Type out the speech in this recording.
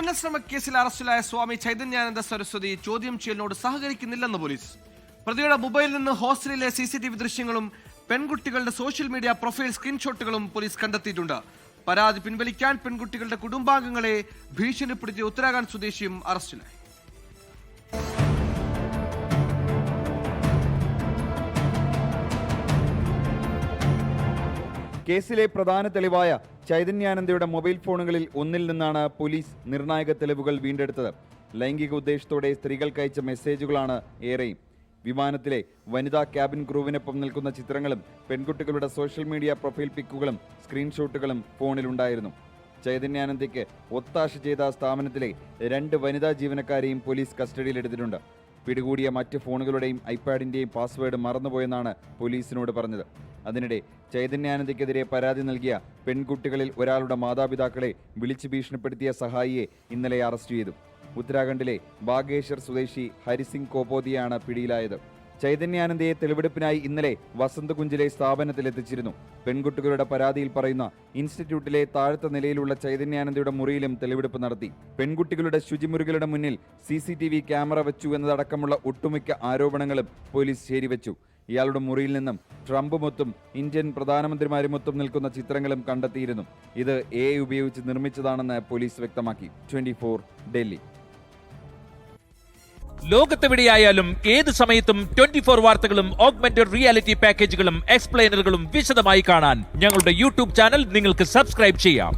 പഠനശ്രമ കേസിൽ അറസ്റ്റിലായ സ്വാമി ചൈതന്യാനന്ദ സരസ്വതി ചോദ്യം ചെയ്യലിനോട് സഹകരിക്കുന്നില്ലെന്ന് പോലീസ്. പ്രതിയുടെ മൊബൈലിൽ നിന്ന് ഹോസ്റ്റലിലെ CCTV ദൃശ്യങ്ങളും പെൺകുട്ടികളുടെ സോഷ്യൽ മീഡിയ പ്രൊഫൈൽ സ്ക്രീൻഷോട്ടുകളും പോലീസ് കണ്ടെത്തിയിട്ടുണ്ട്. പരാതി പിൻവലിക്കാൻ പെൺകുട്ടികളുടെ കുടുംബാംഗങ്ങളെ ഭീഷണിപ്പെടുത്തിയ ഉത്തരാഖണ്ഡ് സ്വദേശിയും അറസ്റ്റിലായി. കേസിലെ പ്രധാന തെളിവായ ചൈതന്യാനന്ദയുടെ മൊബൈൽ ഫോണുകളിൽ ഒന്നിൽ നിന്നാണ് പോലീസ് നിർണായക തെളിവുകൾ വീണ്ടെടുത്തത്. ലൈംഗിക ഉദ്ദേശത്തോടെ സ്ത്രീകൾക്കയച്ച മെസ്സേജുകളാണ് ഏറെയും. വിമാനത്തിലെ വനിതാ ക്യാബിൻ ക്രൂവിനൊപ്പം നിൽക്കുന്ന ചിത്രങ്ങളും പെൺകുട്ടികളുടെ സോഷ്യൽ മീഡിയ പ്രൊഫൈൽ പിക്കുകളും സ്ക്രീൻഷോട്ടുകളും ഫോണിലുണ്ടായിരുന്നു. ചൈതന്യാനന്ദയ്ക്ക് ഒത്താശ ചെയ്ത സ്ഥാപനത്തിലെ 2 വനിതാ ജീവനക്കാരെയും പോലീസ് കസ്റ്റഡിയിലെടുത്തിട്ടുണ്ട്. പിടികൂടിയ മറ്റ് ഫോണുകളുടെയും ഐപാഡിൻ്റെയും പാസ്വേഡ് മറന്നുപോയെന്നാണ് പോലീസിനോട് പറഞ്ഞത്. അതിനിടെ ചൈതന്യാനന്ദയ്ക്കെതിരെ പരാതി നൽകിയ പെൺകുട്ടികളിൽ ഒരാളുടെ മാതാപിതാക്കളെ വിളിച്ചു ഭീഷണിപ്പെടുത്തിയ സഹായിയെ ഇന്നലെ അറസ്റ്റ് ചെയ്തു. ഉത്തരാഖണ്ഡിലെ ബാഗേശ്വർ സ്വദേശി ഹരിസിംഗ് കോപോദിയാണ് പിടിയിലായത്. ചൈതന്യാനന്ദയെ തെളിവെടുപ്പിനായി ഇന്നലെ വസന്തകുഞ്ചിലെ സ്ഥാപനത്തിലെത്തിച്ചിരുന്നു. പെൺകുട്ടികളുടെ പരാതിയിൽ പറയുന്ന ഇൻസ്റ്റിറ്റ്യൂട്ടിലെ താഴത്തെ നിലയിലുള്ള ചൈതന്യാനന്ദയുടെ മുറിയിലും തെളിവെടുപ്പ് നടത്തി. പെൺകുട്ടികളുടെ ശുചിമുറികളുടെ മുന്നിൽ CCTV ക്യാമറ വെച്ചു എന്നതടക്കമുള്ള ഒട്ടുമിക്ക ആരോപണങ്ങളും പോലീസ് ശരിവെച്ചു. ഇയാളുടെ മുറിയിൽ നിന്നും ട്രംപുമൊത്തും ഇന്ത്യൻ പ്രധാനമന്ത്രിമാരുമൊത്തും നിൽക്കുന്ന ചിത്രങ്ങളും കണ്ടെത്തിയിരുന്നു. ഇത് AI ഉപയോഗിച്ച് നിർമ്മിച്ചതാണെന്ന് പോലീസ് വ്യക്തമാക്കി. 24 ഡൽഹി. ലോകത്തെവിടെയായാലും ഏത് സമയത്തും 24 വാർത്തകളും ഓഗ്മെന്റഡ് റിയാലിറ്റി പാക്കേജുകളും എക്സ്പ്ലെയിനറുകളും വിശദമായി കാണാൻ ഞങ്ങളുടെ YouTube ചാനൽ നിങ്ങൾക്ക് സബ്സ്ക്രൈബ് ചെയ്യാം.